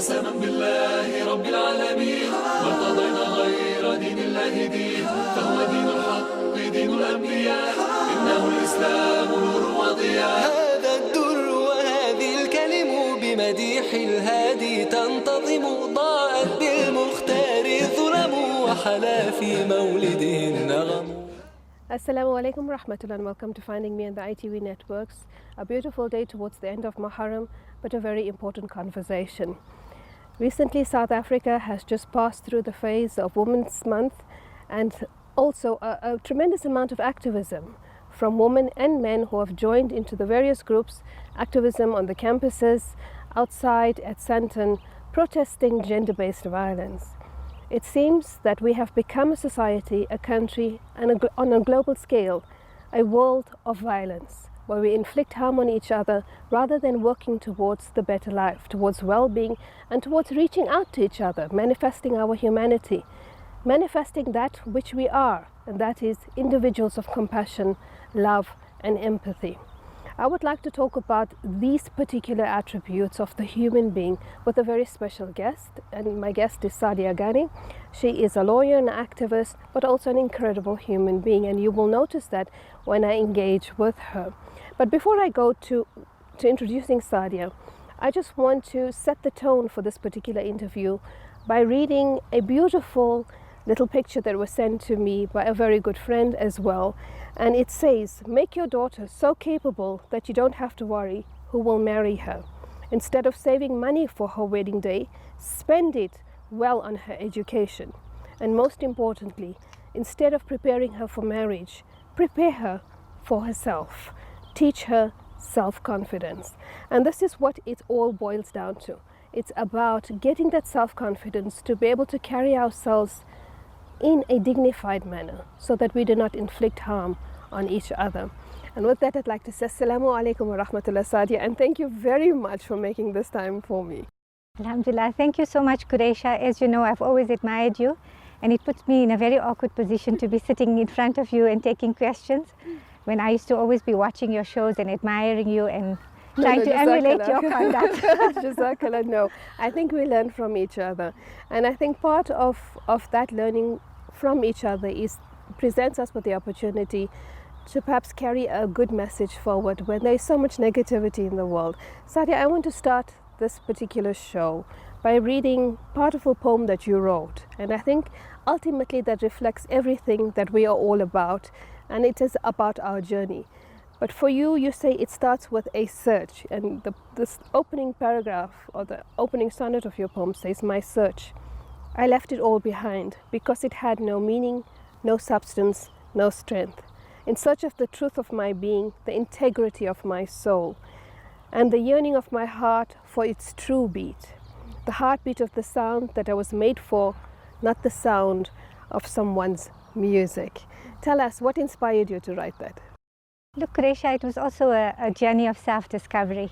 قسما بالله رب العالمين ما ارتضينا غير دين الله دين، فهو دين الحق دين الأنبياء، إنه الإسلام نور وضياء. هذا الدر وهذه الكلم بمديح الهادي تنتظم، ضاءت بالمختار الظلم وحلا في مولده النغم. Assalamu alaikum rahmatullah and welcome to Finding Me on the ITV networks. A beautiful day towards the end of Muharram, but a very important conversation. Recently, South Africa has just passed through the phase of Women's Month and also a tremendous amount of activism from women and men who have joined into the various groups, activism on the campuses, outside at Sandton, protesting gender-based violence. It seems that we have become a society, a country, and on a global scale, a world of violence, where we inflict harm on each other rather than working towards the better life, towards well-being, and towards reaching out to each other, manifesting our humanity, manifesting that which we are, and that is individuals of compassion, love, and empathy. I would like to talk about these particular attributes of the human being with a very special guest, and my guest is Saadia Gani. She is a lawyer and activist, but also an incredible human being, and you will notice that when I engage with her. But before I go to introducing Saadia, I just want to set the tone for this particular interview by reading a beautiful little picture that was sent to me by a very good friend as well. And it says, make your daughter so capable that you don't have to worry who will marry her. Instead of saving money for her wedding day, spend it well on her education. And most importantly, instead of preparing her for marriage, prepare her for herself. Teach her self-confidence. And this is what it all boils down to. It's about getting that self-confidence to be able to carry ourselves in a dignified manner so that we do not inflict harm on each other. And with that, I'd like to say Assalamu alaikum wa rahmatullah, Saadia, and thank you very much for making this time for me. Alhamdulillah, thank you so much, Quraysha. As you know, I've always admired you, and it puts me in a very awkward position to be sitting in front of you and taking questions when I used to always be watching your shows and admiring you and trying to emulate your conduct. Jazakallah, no. I think we learn from each other. And I think part of that learning from each other presents us with the opportunity to perhaps carry a good message forward when there is so much negativity in the world. Saadia, I want to start this particular show by reading part of a poem that you wrote. And I think ultimately that reflects everything that we are all about, and it is about our journey. But for you, you say it starts with a search, and this opening paragraph or the opening sonnet of your poem says, my search. I left it all behind because it had no meaning, no substance, no strength. In search of the truth of my being, the integrity of my soul, and the yearning of my heart for its true beat, the heartbeat of the sound that I was made for, not the sound of someone's music. Tell us, what inspired you to write that? Look, Quraysha, it was also a journey of self-discovery.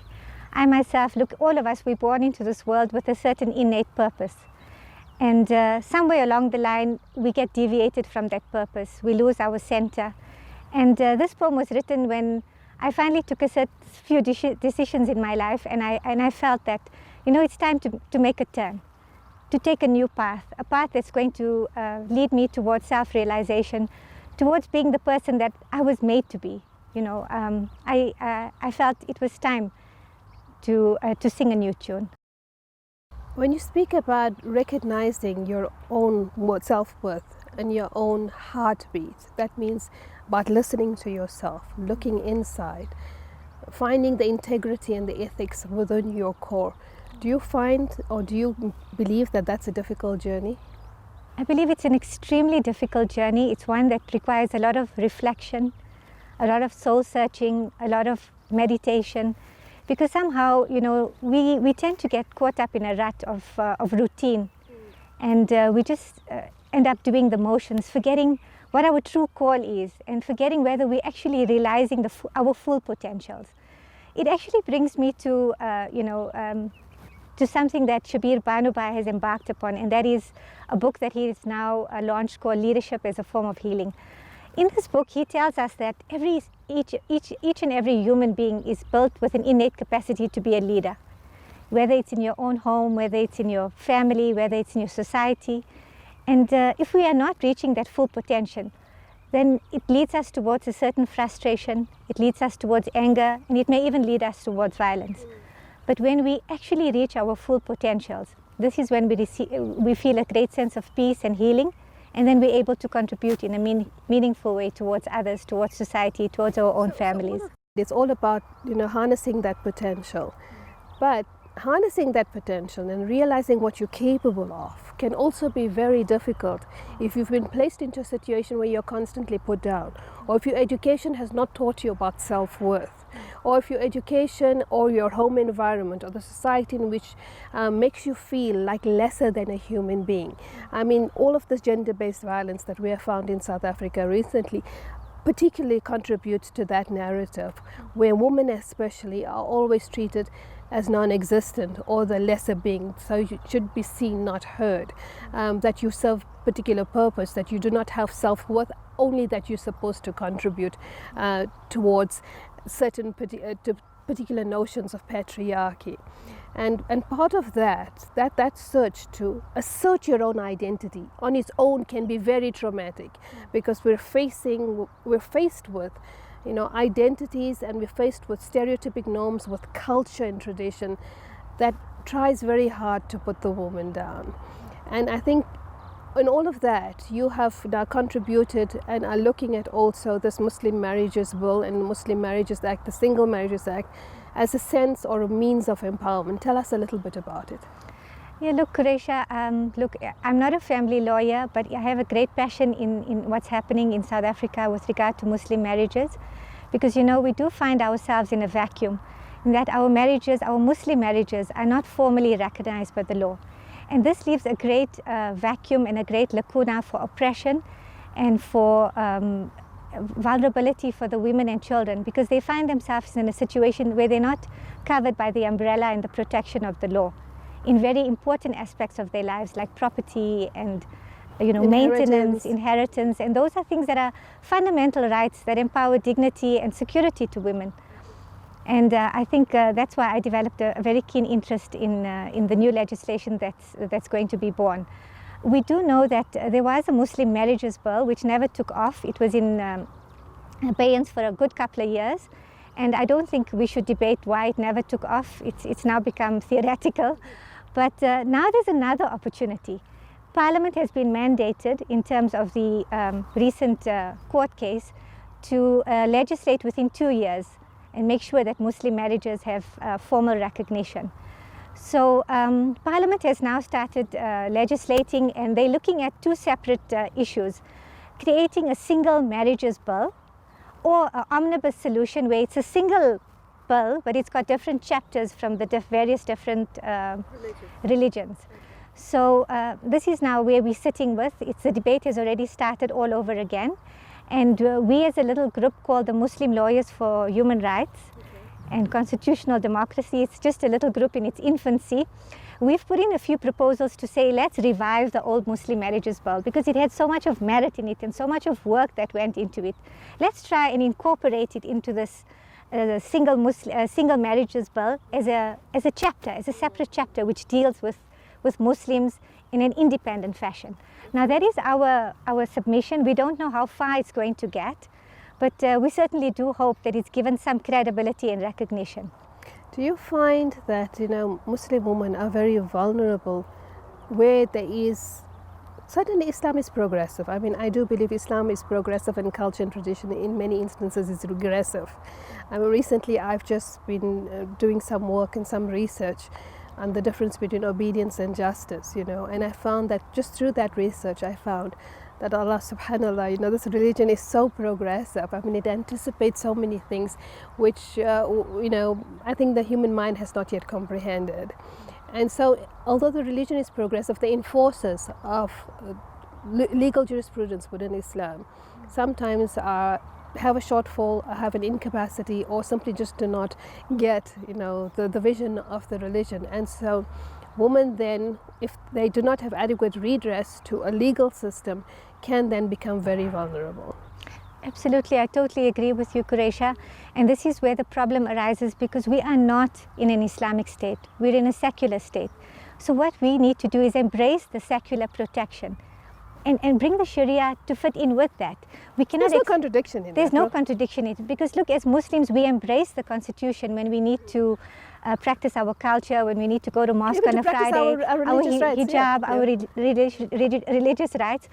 I myself, look, all of us, we're born into this world with a certain innate purpose. And somewhere along the line, we get deviated from that purpose. We lose our center. And this poem was written when I finally took a few decisions in my life, and I felt that, you know, it's time to make a turn, to take a new path, a path that's going to lead me towards self-realization, towards being the person that I was made to be. You know, I felt it was time to sing a new tune. When you speak about recognizing your own self-worth and your own heartbeat, that means about listening to yourself, looking inside, finding the integrity and the ethics within your core. Do you find, or do you believe that that's a difficult journey? I believe it's an extremely difficult journey. It's one that requires a lot of reflection, a lot of soul searching, a lot of meditation, because somehow, you know, we tend to get caught up in a rut of routine, and we just end up doing the motions, forgetting what our true call is, and forgetting whether we're actually realizing our full potentials. It actually brings me to, to something that Shabir Banubai has embarked upon, and that is a book that he has now launched called Leadership as a Form of Healing. In this book, he tells us that each and every human being is built with an innate capacity to be a leader. whether it's in your own home, whether it's in your family, whether it's in your society. And if we are not reaching that full potential, then it leads us towards a certain frustration, it leads us towards anger, and it may even lead us towards violence. But when we actually reach our full potentials, this is when we feel a great sense of peace and healing, and then we're able to contribute in a meaningful way towards others, towards society, towards our own families. It's all about, harnessing that potential. But harnessing that potential and realizing what you're capable of can also be very difficult if you've been placed into a situation where you're constantly put down, or if your education has not taught you about self-worth, or if your education or your home environment or the society in which makes you feel like lesser than a human being. I mean, all of this gender-based violence that we have found in South Africa recently particularly contributes to that narrative, where women especially are always treated as non-existent or the lesser being, so you should be seen, not heard, that you serve particular purpose, that you do not have self-worth, only that you're supposed to contribute towards certain particular notions of patriarchy. And part of that search to assert your own identity on its own can be very traumatic, because we're faced with identities, and we're faced with stereotypic norms, with culture and tradition that tries very hard to put the woman down. And I think in all of that, you have now contributed and are looking at also this Muslim Marriages Bill and Muslim Marriages Act, the Single Marriages Act, as a sense or a means of empowerment. Tell us a little bit about it. Yeah, look, Quraysha, I'm not a family lawyer, but I have a great passion in what's happening in South Africa with regard to Muslim marriages, because we do find ourselves in a vacuum, in that our Muslim marriages are not formally recognized by the law. And this leaves a great vacuum and a great lacuna for oppression and for vulnerability for the women and children, because they find themselves in a situation where they're not covered by the umbrella and the protection of the law in very important aspects of their lives, like property and maintenance, inheritance, and those are things that are fundamental rights that empower dignity and security to women. And I think that's why I developed a very keen interest in the new legislation that's going to be born. We do know that there was a Muslim Marriages Bill which never took off. It was in abeyance for a good couple of years, and I don't think we should debate why it never took off. It's now become theoretical. But now there's another opportunity. Parliament has been mandated, in terms of the recent court case, to legislate within 2 years and make sure that Muslim marriages have formal recognition. So Parliament has now started legislating, and they're looking at two separate issues: creating a single marriages bill, or an omnibus solution where it's a single bill, but it's got different chapters from the various different religions. So this is now where we're sitting with. The debate has already started all over again. And we, as a little group called the Muslim Lawyers for Human Rights and Constitutional Democracy, it's just a little group in its infancy, we've put in a few proposals to say, let's revive the old Muslim Marriages Bill, because it had so much of merit in it and so much of work that went into it. Let's try and incorporate it into this single marriages bill as a chapter, as a separate chapter, which deals with Muslims in an independent fashion. Now that is our submission. We don't know how far it's going to get, but we certainly do hope that it's given some credibility and recognition. Do you find that Muslim women are very vulnerable where there is, certainly Islam is progressive. I mean, I do believe Islam is progressive, and culture and tradition in many instances is regressive. I mean, recently I've just been doing some work and some research on the difference between obedience and justice, and I found that just through that research I found that Allah subhanallah, this religion is so progressive. I mean, it anticipates so many things which, I think the human mind has not yet comprehended. And so, although the religion is progressive, the enforcers of legal jurisprudence within Islam sometimes have a shortfall, have an incapacity, or simply just do not get, the vision of the religion. And so, women then, if they do not have adequate redress to a legal system, can then become very vulnerable. Absolutely, I totally agree with you, Quraysha. And this is where the problem arises, because we are not in an Islamic state. We're in a secular state. So what we need to do is embrace the secular protection and bring the Sharia to fit in with that. We cannot. There's no contradiction in There's that, no no? contradiction in it, because look, as Muslims, we embrace the Constitution when we need to practice our culture, when we need to go to mosque Even on to a practice Friday, our religious rights, hijab, yeah. our religious rights.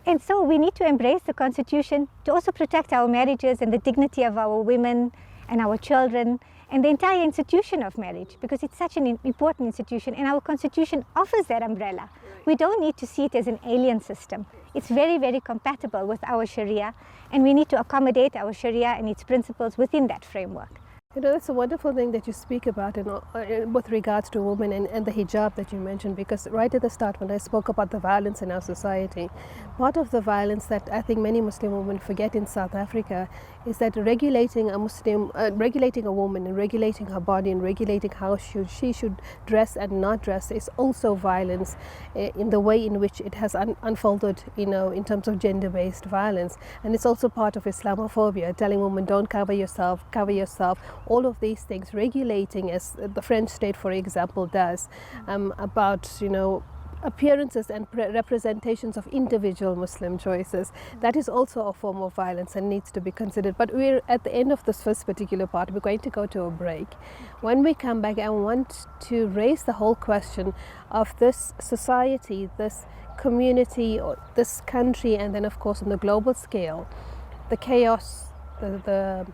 And so we need to embrace the Constitution to also protect our marriages and the dignity of our women and our children and the entire institution of marriage, because it's such an important institution, and our Constitution offers that umbrella. We don't need to see it as an alien system. It's very, very compatible with our Sharia, and we need to accommodate our Sharia and its principles within that framework. You know, that's a wonderful thing that you speak about with regards to women and the hijab that you mentioned, because right at the start when I spoke about the violence in our society, part of the violence that I think many Muslim women forget in South Africa is that regulating a woman and regulating her body and regulating how she should dress and not dress is also violence in the way in which it has unfolded, you know, in terms of gender-based violence. And it's also part of Islamophobia, telling women don't cover yourself, all of these things, regulating, as the French state, for example, does, about, you know, appearances and representations of individual Muslim choices. That is also a form of violence and needs to be considered. But we're at the end of this first particular part. We're going to go to a break. When we come back, I want to raise the whole question of this society, this community, or this country, and then of course on the global scale, the chaos, the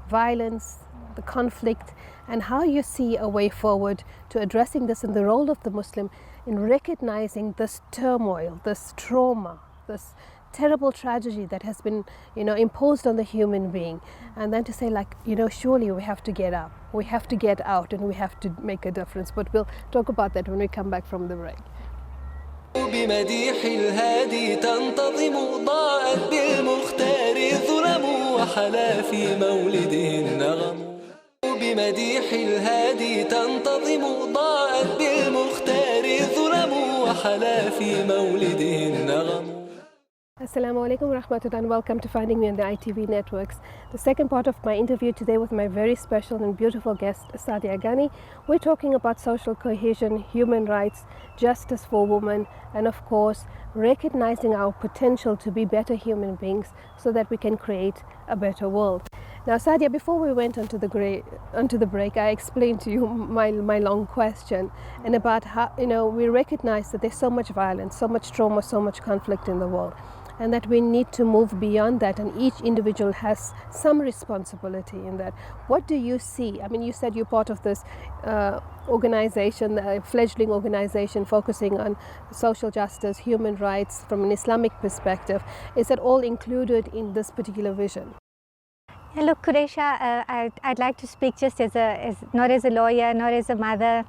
violence, the conflict, and how you see a way forward to addressing this, and the role of the Muslim in recognizing this turmoil, this trauma, this terrible tragedy that has been, you know, imposed on the human being, and then to say, like, you know, surely we have to get up, we have to get out, and we have to make a difference. But we'll talk about that when we come back from the break. بمديح الهادي تنتظم ضاءت بالمختار الظلم وحلا في مولده النغم بمديح الهادي تنتظم ضاءت بالمختار الظلم وحلا في مولده النغم. Assalamu alaikum wa rahmatullah, and welcome to Finding Me on the ITV networks. The second part of my interview today with my very special and beautiful guest, Saadia Gani. We're talking about social cohesion, human rights, justice for women, and of course, recognizing our potential to be better human beings so that we can create a better world. Now, Saadia, before we went onto the break, I explained to you my long question, and about how, you know, we recognize that there's so much violence, so much trauma, so much conflict in the world, and that we need to move beyond that, and each individual has some responsibility in that. What do you see? I mean, you said you're part of this organization, a fledgling organization focusing on social justice, human rights from an Islamic perspective. Is that all included in this particular vision? Yeah, look, Quraysha, I'd like to speak just not as a lawyer, not as a mother,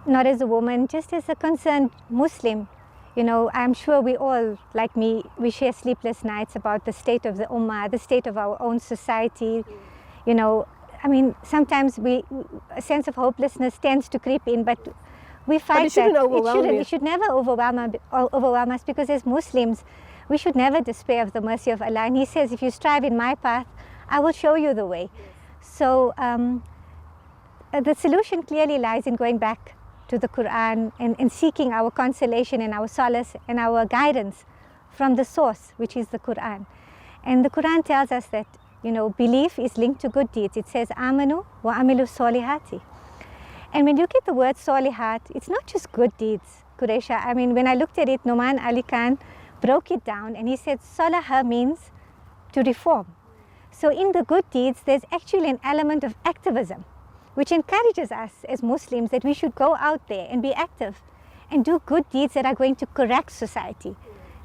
not as a woman, just as a concerned Muslim. You know, I'm sure we all, like me, we share sleepless nights about the state of the Ummah, the state of our own society. You know, I mean, sometimes a sense of hopelessness tends to creep in, but we fight that. It should never overwhelm us, because as Muslims, we should never despair of the mercy of Allah. And He says, if you strive in my path, I will show you the way. So the solution clearly lies in going back to the Quran and seeking our consolation and our solace and our guidance from the source, which is the Quran. And the Quran tells us that, you know, belief is linked to good deeds. It says, Amanu wa amilu solihati. And when you get the word solihat, it's not just good deeds, Quraysha. I mean, when I looked at it, Noman Ali Khan broke it down, and he said, Salaha means to reform. So in the good deeds, there's actually an element of activism, which encourages us as Muslims that we should go out there and be active and do good deeds that are going to correct society,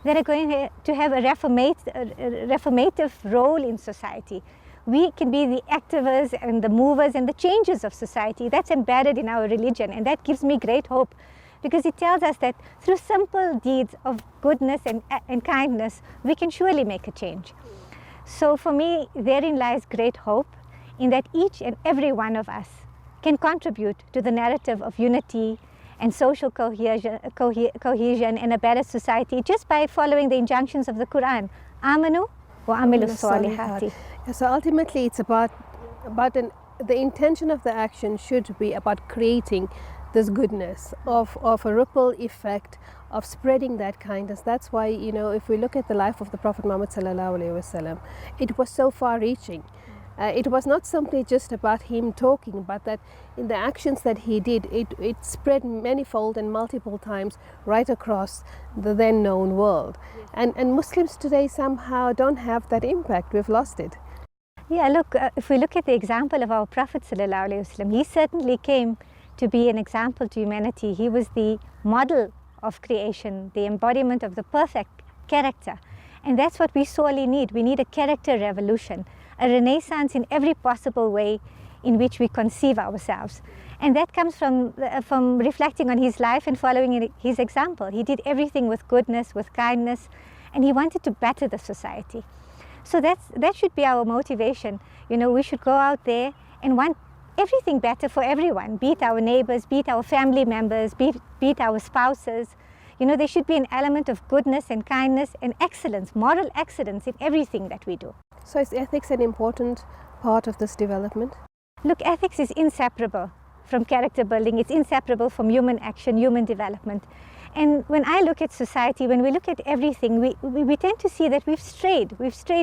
that are going to have a reformative role in society. We can be the activists and the movers and the changers of society. That's embedded in our religion, and that gives me great hope, because it tells us that through simple deeds of goodness and kindness, we can surely make a change. So for me, therein lies great hope, in that each and every one of us can contribute to the narrative of unity and social cohesion and a better society just by following the injunctions of the Quran. Amanu وعملوا الصالحات. So ultimately it's about the intention of the action should be about creating this goodness of a ripple effect of spreading that kindness. That's why, you know, if we look at the life of the Prophet Muhammad sallallahu alaihi wasallam, it was so far reaching. It was not simply just about him talking, but that in the actions that he did, it spread manifold and multiple times right across the then known world. And Muslims today somehow don't have that impact. We've lost it. Yeah, look, if we look at the example of our Prophet sallallahu alaihi wasallam, he certainly came to be an example to humanity. He was the model of creation, the embodiment of the perfect character. And that's what we sorely need. We need a character revolution, a renaissance in every possible way in which we conceive ourselves. And that comes from reflecting on his life and following his example. He did everything with goodness, with kindness, and he wanted to better the society. So that should be our motivation. You know, we should go out there and want everything better for everyone, be it our neighbors, be it our family members, be it our spouses. You know, there should be an element of goodness and kindness and excellence, moral excellence in everything that we do. So is ethics an important part of this development? Look, ethics is inseparable from character building. It's inseparable from human action, human development. And when I look at society, when we look at everything, we tend to see that we've strayed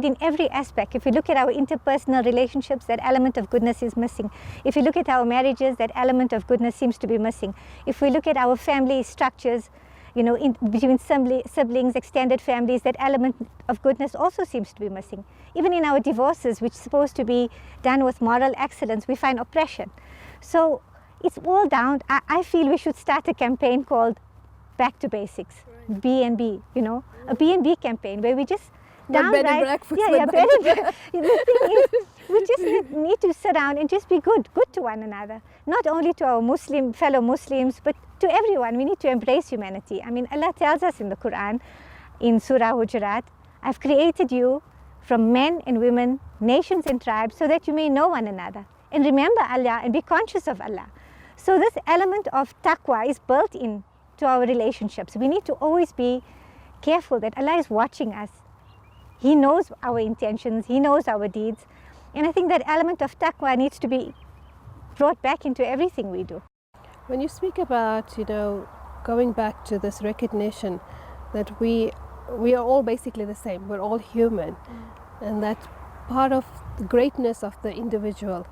in every aspect. If we look at our interpersonal relationships, that element of goodness is missing. If we look at our marriages, that element of goodness seems to be missing. If we look at our family structures, you know, between siblings, extended families, that element of goodness also seems to be missing. Even in our divorces, which is supposed to be done with moral excellence, we find oppression. So it's all down. I feel we should start a campaign called Back to Basics, right. B&B, you know, a B&B campaign where we just downright, bed and breakfast, bed and breakfast. The thing is, we just need to sit down and just be good to one another, not only to our fellow Muslims, but to everyone. We need to embrace humanity. I mean, Allah tells us in the Quran, in Surah Hujurat, I've created you from men and women, nations and tribes, so that you may know one another and remember Allah and be conscious of Allah. So this element of taqwa is built in to our relationships. We need to always be careful that Allah is watching us. He knows our intentions, He knows our deeds. And I think that element of taqwa needs to be brought back into everything we do. When you speak about, you know, going back to this recognition that we are all basically the same, we're all human, and that part of the greatness of the individual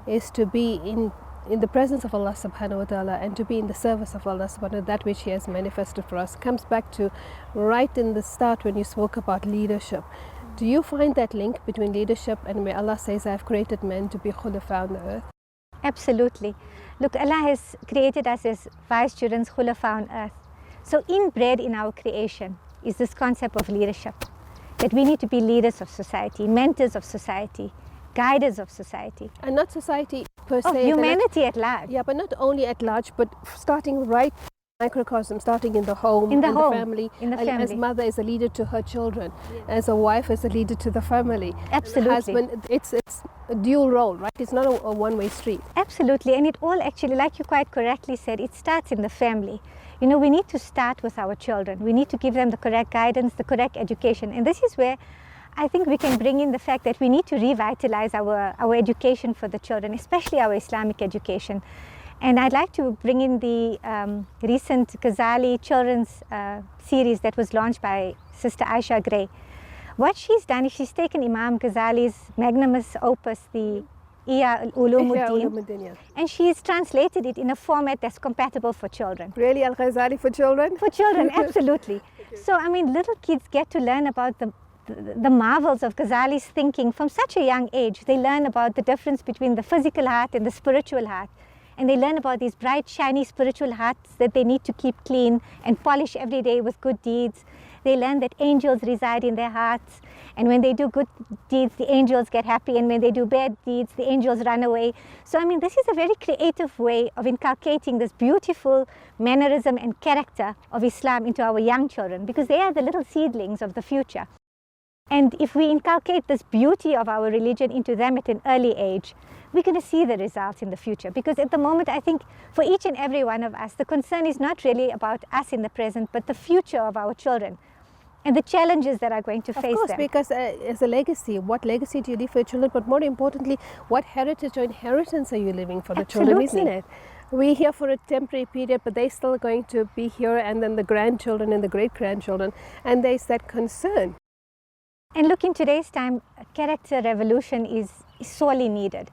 is to be in the presence of Allah subhanahu wa ta'ala and to be in the service of Allah subhanahu wa ta'ala, that which He has manifested for us, comes back to right in the start when you spoke about leadership. Do you find that link between leadership and where Allah says, I have created men to be khulafa on the earth? Absolutely. Look, Allah has created us as vice-children, khulafa on earth. So inbred in our creation is this concept of leadership, that we need to be leaders of society, mentors of society, guiders of society. And not society per se. Of humanity at large. Yeah, but not only at large, but starting right microcosm, starting in the home, in the family. As mother is a leader to her children, as a wife is a leader to the family. Absolutely. Husband, it's a dual role, right? It's not a one-way street. Absolutely, and it all actually, like you quite correctly said, it starts in the family. You know, we need to start with our children. We need to give them the correct guidance, the correct education, and this is where I think we can bring in the fact that we need to revitalize our education for the children, especially our Islamic education. And I'd like to bring in the recent Ghazali children's series that was launched by Sister Aisha Gray. What she's done is she's taken Imam Ghazali's magnanimous opus, the Ihya Ulumuddin, and she's translated it in a format that's compatible for children. Really, Al-Ghazali for children? For children, absolutely. So, I mean, little kids get to learn about the marvels of Ghazali's thinking from such a young age. They learn about the difference between the physical heart and the spiritual heart. And they learn about these bright, shiny spiritual hearts that they need to keep clean and polish every day with good deeds. They learn that angels reside in their hearts. And when they do good deeds, the angels get happy. And when they do bad deeds, the angels run away. So, I mean, this is a very creative way of inculcating this beautiful mannerism and character of Islam into our young children, because they are the little seedlings of the future. And if we inculcate this beauty of our religion into them at an early age, we're going to see the results in the future. Because at the moment, I think for each and every one of us, the concern is not really about us in the present, but the future of our children. and the challenges that are going to face Of course, them. because as a legacy, what legacy do you leave for your children? But more importantly, what heritage or inheritance are you leaving for the children, isn't it? We're here for a temporary period, but they're still going to be here, and then the grandchildren and the great-grandchildren, and there's that concern. And look, in today's time, character revolution is sorely needed.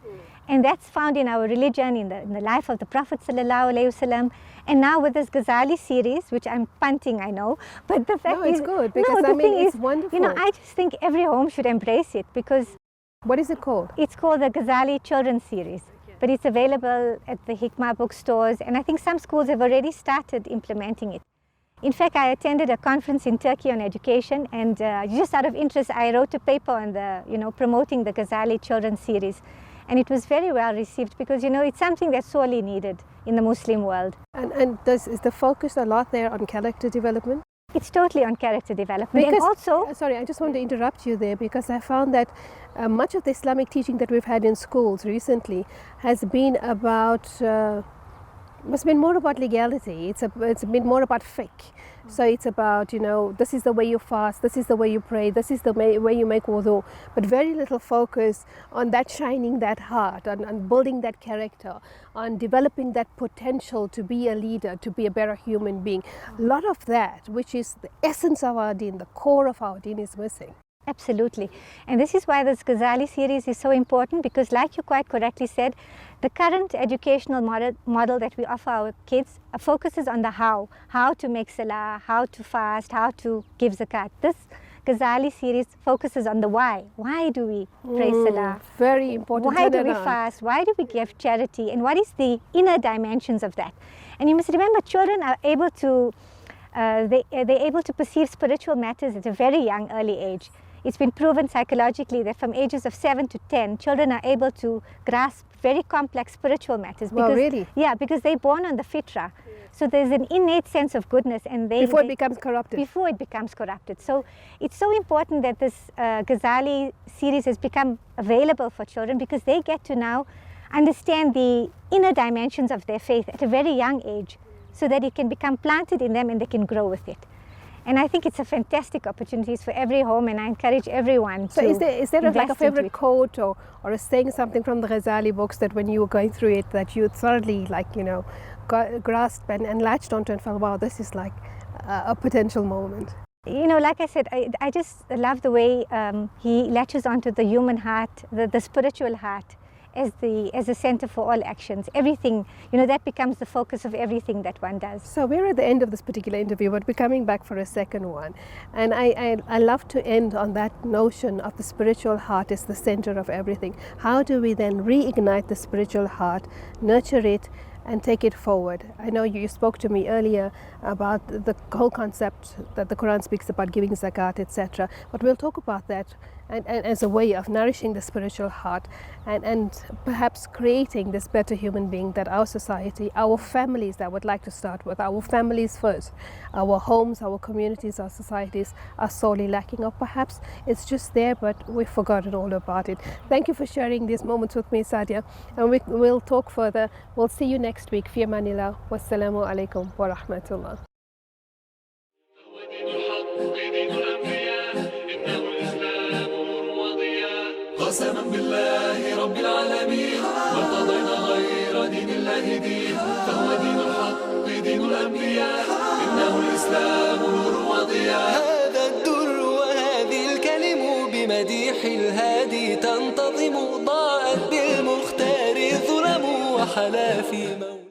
And that's found in our religion, in the life of the Prophet ﷺ, and now with this Ghazali series, which I'm punting, I know, but the fact it's good, because I mean, it's wonderful. You know, I just think every home should embrace it, because... What is it called? It's called the Ghazali Children's Series, but it's available at the Hikmah bookstores, and I think some schools have already started implementing it. In fact, I attended a conference in Turkey on education, and just out of interest, I wrote a paper on promoting the Ghazali Children's Series. And it was very well received, because, you know, it's something that's sorely needed in the Muslim world. And is the focus a lot there on character development? It's totally on character development. Because, and also... Sorry, I just want to interrupt you there, because I found that much of the Islamic teaching that we've had in schools recently has been about... it's been more about legality. It's been more about fiqh. So it's about, you know, this is the way you fast, this is the way you pray, this is the way you make wudu, but very little focus on that shining that heart, on building that character, on developing that potential to be a leader, to be a better human being. A lot of that, which is the essence of our deen, the core of our deen, is missing. Absolutely. And this is why this Ghazali series is so important, because like you quite correctly said, the current educational model that we offer our kids focuses on the how to make salah, how to fast, how to give zakat. This Ghazali series focuses on the why. Why do we pray salah? Very important. Why do we fast? Why do we give charity? And what is the inner dimensions of that? And you must remember, children are able to, they're able to perceive spiritual matters at a very young, early age. It's been proven psychologically that from ages of 7 to 10, children are able to grasp very complex spiritual matters. Because, really? Yeah, because they're born on the fitrah. So there's an innate sense of goodness, and before it becomes corrupted. Before it becomes corrupted. So it's so important that this Ghazali series has become available for children, because they get to now understand the inner dimensions of their faith at a very young age, so that it can become planted in them and they can grow with it. And I think it's a fantastic opportunity for every home, and I encourage everyone to So is there like a favorite it. quote or a saying something from the Ghazali books that when you were going through it that you thoroughly, like, you know, grasped and latched onto and felt, wow, this is like a potential moment? You know, like I said, I just love the way he latches onto the human heart, the spiritual heart, as the center for all actions. Everything, you know, that becomes the focus of everything that one does. So we're at the end of this particular interview, but we're coming back for a second one. And I love to end on that notion of the spiritual heart is the center of everything. How do we then reignite the spiritual heart, nurture it, and take it forward? I know you spoke to me earlier about the whole concept that the Quran speaks about, giving zakat, etc. But we'll talk about that and as a way of nourishing the spiritual heart and perhaps creating this better human being that our society, our families, that would like to start with, our families first, our homes, our communities, our societies are sorely lacking, or perhaps it's just there but we've forgotten all about it. Thank you for sharing these moments with me, Saadia, and we'll talk further. We'll see you next week. Fi amanillah. Wassalamu alaikum wa rahmatullah. قسما بالله رب العالمين ما ارتضينا غير دين الله دين فهو دين الحق دين الأنبياء إنه الإسلام نور وضياء. هذا الدر وهذه الكلم بمديح الهادي تنتظم ضاءت بالمختار الظلم وحلا في موت